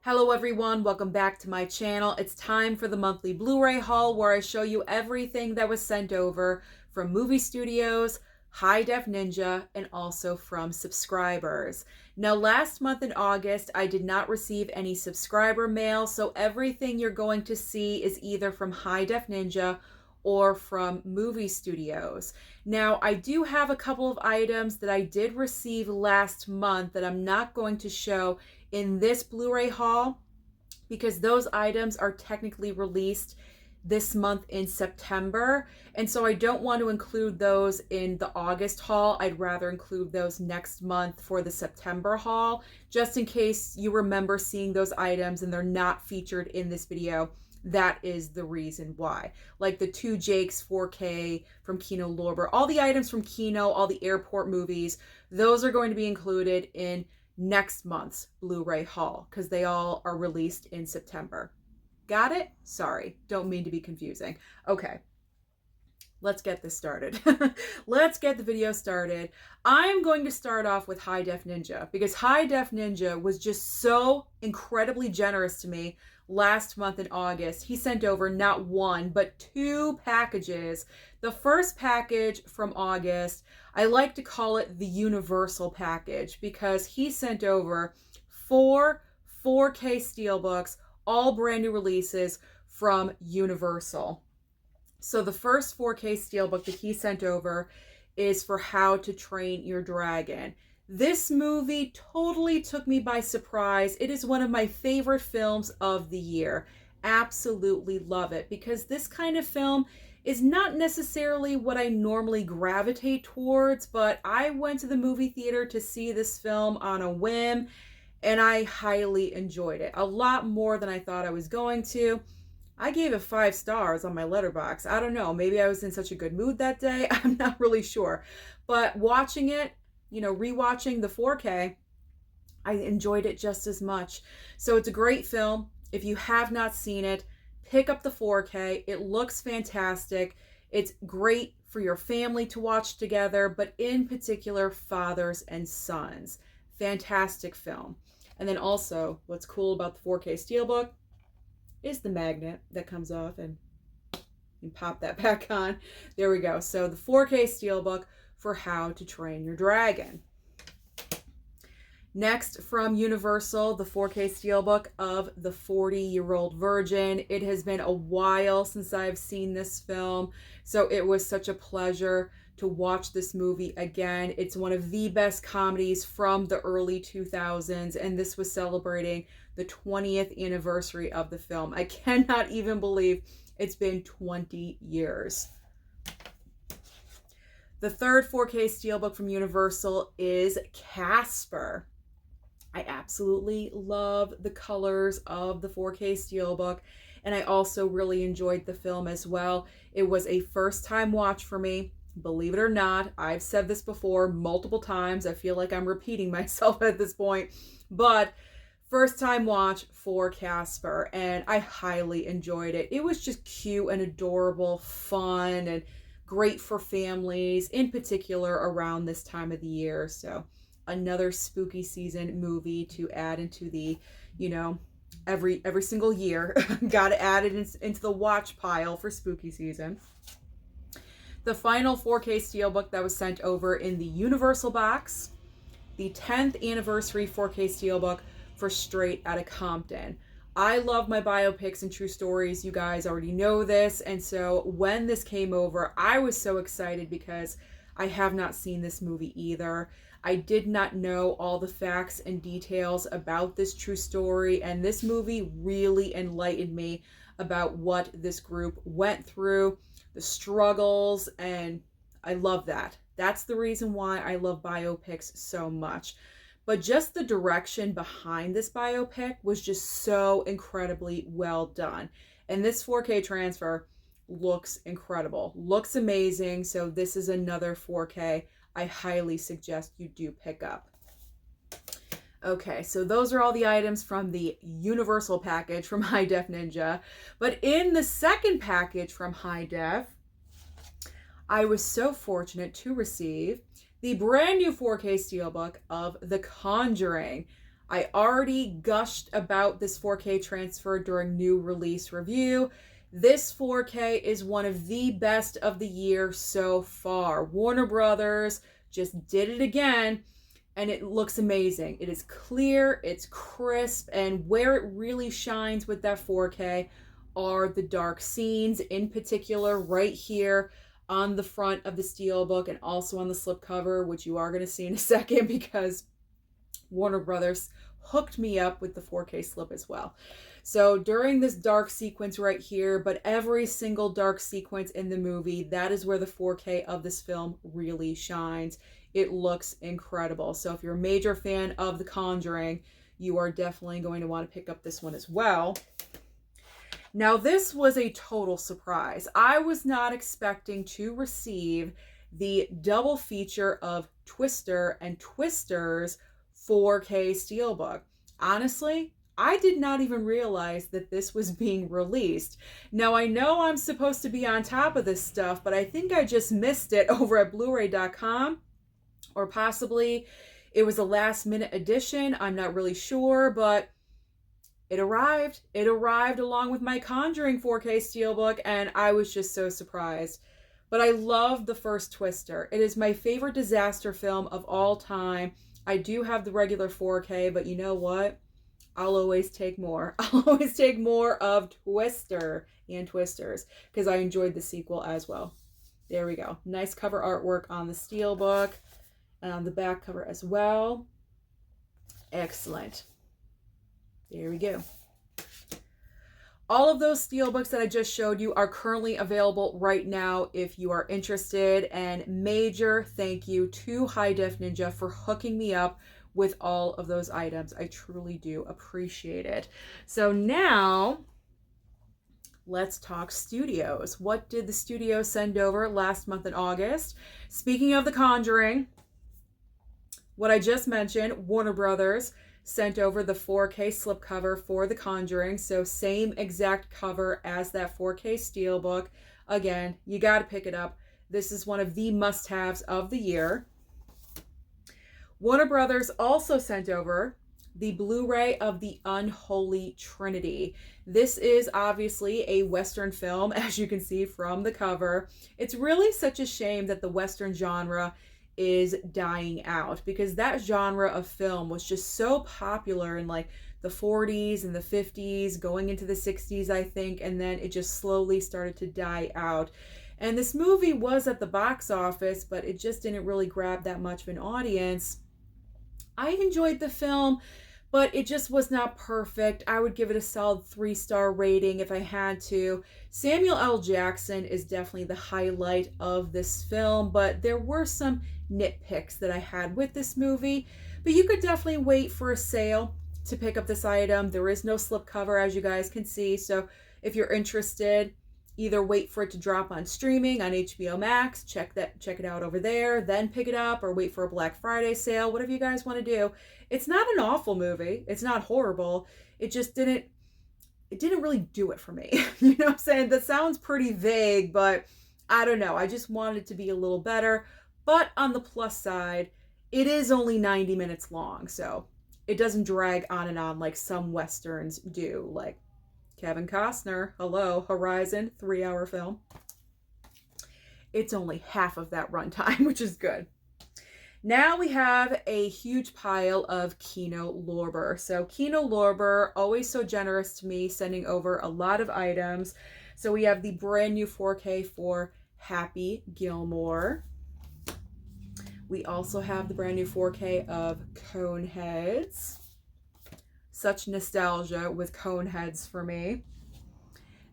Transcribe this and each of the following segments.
Hello everyone, welcome back to my channel. It's time for the monthly Blu-ray haul where I show you everything that was sent over from movie studios, High Def Ninja, and also from subscribers. Now last month in August, I did not receive any subscriber mail, so everything you're going to see is either from High Def Ninja or from movie studios. Now, I do have a couple of items that I did receive last month that I'm not going to show in this Blu-ray haul because those items are technically released this month in September, and so I don't want to include those in the August haul. I'd rather include those next month for the September haul, just in case you remember seeing those items and they're not featured in this video. That is the reason why. Like the two Jakes 4K from Kino Lorber, all the items from Kino, all the airport movies, those are going to be included in next month's Blu-ray haul because they all are released in September. Got it? Sorry, don't mean to be confusing. Okay, let's get this started. Let's get the video started. I'm going to start off with High Def Ninja because High Def Ninja was just so incredibly generous to me last month in August. He sent over not one, but two packages. The first package from August, I like to call it the Universal package because he sent over 4 4K Steelbooks, all brand new releases from Universal. So the first 4K Steelbook that he sent over is for How to Train Your Dragon. This movie totally took me by surprise. It is one of my favorite films of the year. Absolutely love it because this kind of film is not necessarily what I normally gravitate towards, but I went to the movie theater to see this film on a whim and I highly enjoyed it. A lot more than I thought I was going to. I gave it 5 stars on my Letterboxd. I don't know, maybe I was in such a good mood that day. I'm not really sure. But watching it, rewatching the 4K, I enjoyed it just as much. So it's a great film. If you have not seen it, pick up the 4K. It looks fantastic. It's great for your family to watch together, but in particular, fathers and sons. Fantastic film. And then also, what's cool about the 4K Steelbook is the magnet that comes off and pop that back on. There we go. So the 4K Steelbook for How to Train Your Dragon. Next from Universal, the 4K Steelbook of The 40-Year-Old Virgin. It has been a while since I've seen this film, so it was such a pleasure to watch this movie again. It's one of the best comedies from the early 2000s, and this was celebrating the 20th anniversary of the film. I cannot even believe it's been 20 years. The third 4K Steelbook from Universal is Casper. I absolutely love the colors of the 4K Steelbook, and I also really enjoyed the film as well. It was a first-time watch for me. Believe it or not, I've said this before multiple times. I feel like I'm repeating myself at this point, but first-time watch for Casper, and I highly enjoyed it. It was just cute and adorable, fun, and great for families, in particular around this time of the year. So another spooky season movie to add into the, every single year. Got to add it into the watch pile for spooky season. The final 4K Steelbook that was sent over in the Universal box, the 10th anniversary 4K Steelbook for Straight Outta Compton. I love my biopics and true stories. You guys already know this. And so when this came over, I was so excited because I have not seen this movie either. I did not know all the facts and details about this true story. And this movie really enlightened me about what this group went through, the struggles, and I love that. That's the reason why I love biopics so much. But just the direction behind this biopic was just so incredibly well done. And this 4K transfer looks incredible, looks amazing. So this is another 4K I highly suggest you do pick up. Okay, so those are all the items from the Universal package from High Def Ninja. But in the second package from High Def, I was so fortunate to receive the brand new 4K Steelbook of The Conjuring. I already gushed about this 4K transfer during new release review. This 4K is one of the best of the year so far. Warner Brothers just did it again, and it looks amazing. It is clear, it's crisp, and where it really shines with that 4K are the dark scenes, in particular right here on the front of the Steelbook and also on the slipcover, which you are going to see in a second because Warner Brothers hooked me up with the 4K slip as well. So during this dark sequence right here, but every single dark sequence in the movie, that is where the 4K of this film really shines. It looks incredible. So if you're a major fan of The Conjuring, you are definitely going to want to pick up this one as well. Now, this was a total surprise. I was not expecting to receive the double feature of Twister and Twister's 4K Steelbook. Honestly, I did not even realize that this was being released. Now, I know I'm supposed to be on top of this stuff, but I think I just missed it over at blu-ray.com, or possibly it was a last minute edition. I'm not really sure, but it arrived. It arrived along with my Conjuring 4K Steelbook, and I was just so surprised. But I love the first Twister. It is my favorite disaster film of all time. I do have the regular 4K, but you know what? I'll always take more. I'll always take more of Twister and Twisters because I enjoyed the sequel as well. There we go. Nice cover artwork on the Steelbook and on the back cover as well. Excellent. There we go. All of those Steelbooks that I just showed you are currently available right now if you are interested. And major thank you to High Def Ninja for hooking me up with all of those items. I truly do appreciate it. So now let's talk studios. What did the studio send over last month in August? Speaking of The Conjuring, what I just mentioned, Warner Brothers sent over the 4K slipcover for The Conjuring. So same exact cover as that 4K Steelbook. Again, you got to pick it up. This is one of the must-haves of the year. Warner Brothers also sent over the Blu-ray of The Unholy Trinity. This is obviously a Western film, as you can see from the cover. It's really such a shame that the Western genre is dying out because that genre of film was just so popular in like the 40s and the 50s, going into the 60s, I think, and then it just slowly started to die out. And this movie was at the box office, but it just didn't really grab that much of an audience. I enjoyed the film, but it just was not perfect. I would give it a solid 3-star rating if I had to. Samuel L. Jackson is definitely the highlight of this film, but there were some nitpicks that I had with this movie. But you could definitely wait for a sale to pick up this item. There is no slipcover, as you guys can see. So if you're interested, either wait for it to drop on streaming on HBO Max, check it out over there, then pick it up, or wait for a Black Friday sale, whatever you guys want to do. It's not an awful movie. It's not horrible. It just didn't really do it for me. You know what I'm saying? That sounds pretty vague, but I don't know. I just wanted it to be a little better. But on the plus side, it is only 90 minutes long, so it doesn't drag on and on like some Westerns do, like Kevin Costner, hello, Horizon, 3-hour film. It's only half of that runtime, which is good. Now we have a huge pile of Kino Lorber. So Kino Lorber, always so generous to me, sending over a lot of items. So we have the brand new 4K for Happy Gilmore. We also have the brand new 4K of Coneheads. Such nostalgia with Coneheads for me.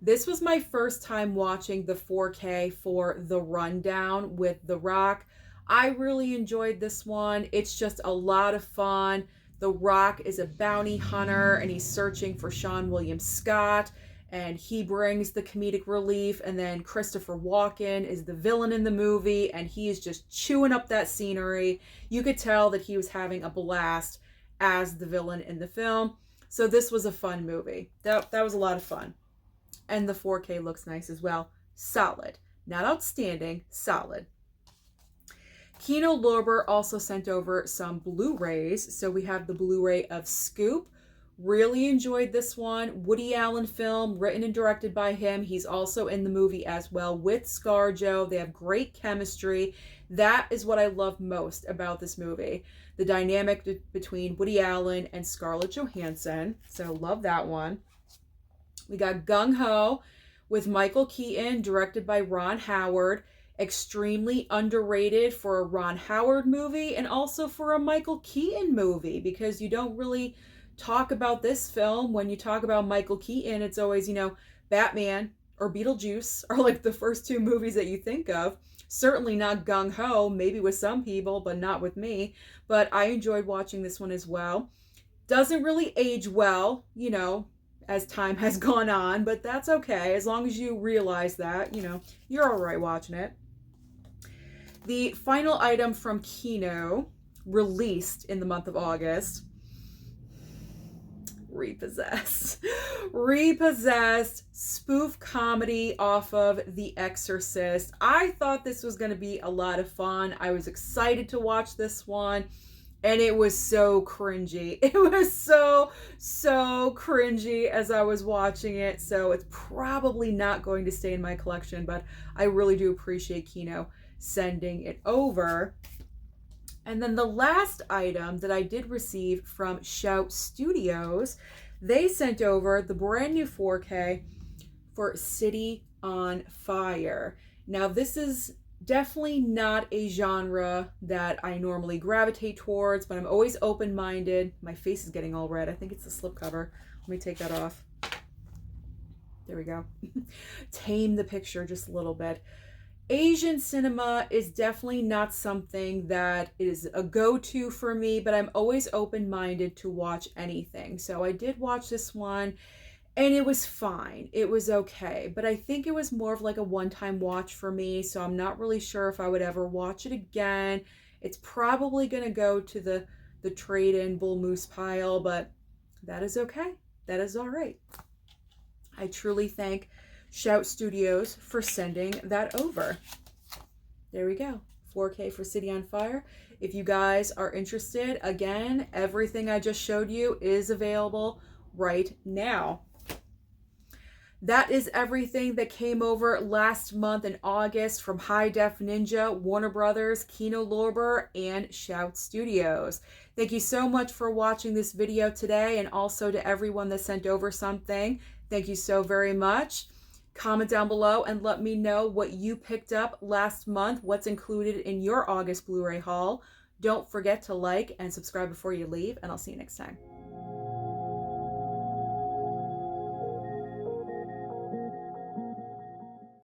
This was my first time watching the 4K for The Rundown with The Rock. I really enjoyed this one. It's just a lot of fun. The Rock is a bounty hunter and he's searching for Sean William Scott, and he brings the comedic relief. And then Christopher Walken is the villain in the movie, and he is just chewing up that scenery. You could tell that he was having a blast as the villain in the film. So this was a fun movie. That was a lot of fun. And the 4K looks nice as well. Solid. Not outstanding, solid. Kino Lorber also sent over some Blu-rays. So we have the Blu-ray of Scoop. Really enjoyed this one. Woody Allen film, written and directed by him. He's also in the movie as well with ScarJo. They have great chemistry. That is what I love most about this movie. The dynamic between Woody Allen and Scarlett Johansson. So love that one. We got Gung Ho with Michael Keaton, directed by Ron Howard. Extremely underrated for a Ron Howard movie and also for a Michael Keaton movie, because you don't really talk about this film. When you talk about Michael Keaton, it's always, you know, Batman or Beetlejuice are like the first two movies that you think of. Certainly not Gung Ho, maybe with some people, but not with me. But I enjoyed watching this one as well. Doesn't really age well, you know, as time has gone on, but that's okay. As long as you realize that, you know, you're all right watching it. The final item from Kino, released in the month of August, Repossessed. Repossessed, spoof comedy off of The Exorcist. I thought this was going to be a lot of fun. I was excited to watch this one, and it was so cringy. It was so cringy as I was watching it, so it's probably not going to stay in my collection, but I really do appreciate Kino sending it over. And then the last item that I did receive from Shout Studios, they sent over the brand new 4K for City on Fire. Now, this is definitely not a genre that I normally gravitate towards, but I'm always open-minded. My face is getting all red. I think it's the slipcover. Let me take that off. There we go. Tame the picture just a little bit. Asian cinema is definitely not something that is a go-to for me, but I'm always open-minded to watch anything. So I did watch this one, and it was fine. It was okay, but I think it was more of like a one-time watch for me, so I'm not really sure if I would ever watch it again. It's probably going to go to the trade-in Bull Moose pile, but that is okay. That is all right. I truly thank Shout Studios for sending that over. There we go. 4K for City on Fire. If you guys are interested, again, everything I just showed you is available right now. That is everything that came over last month in August from High Def Ninja, Warner Brothers, Kino Lorber, and Shout Studios. Thank you so much for watching this video today, and also to everyone that sent over something. Thank you so very much. Comment down below and let me know what you picked up last month, what's included in your August Blu-ray haul. Don't forget to like and subscribe before you leave, and I'll see you next time.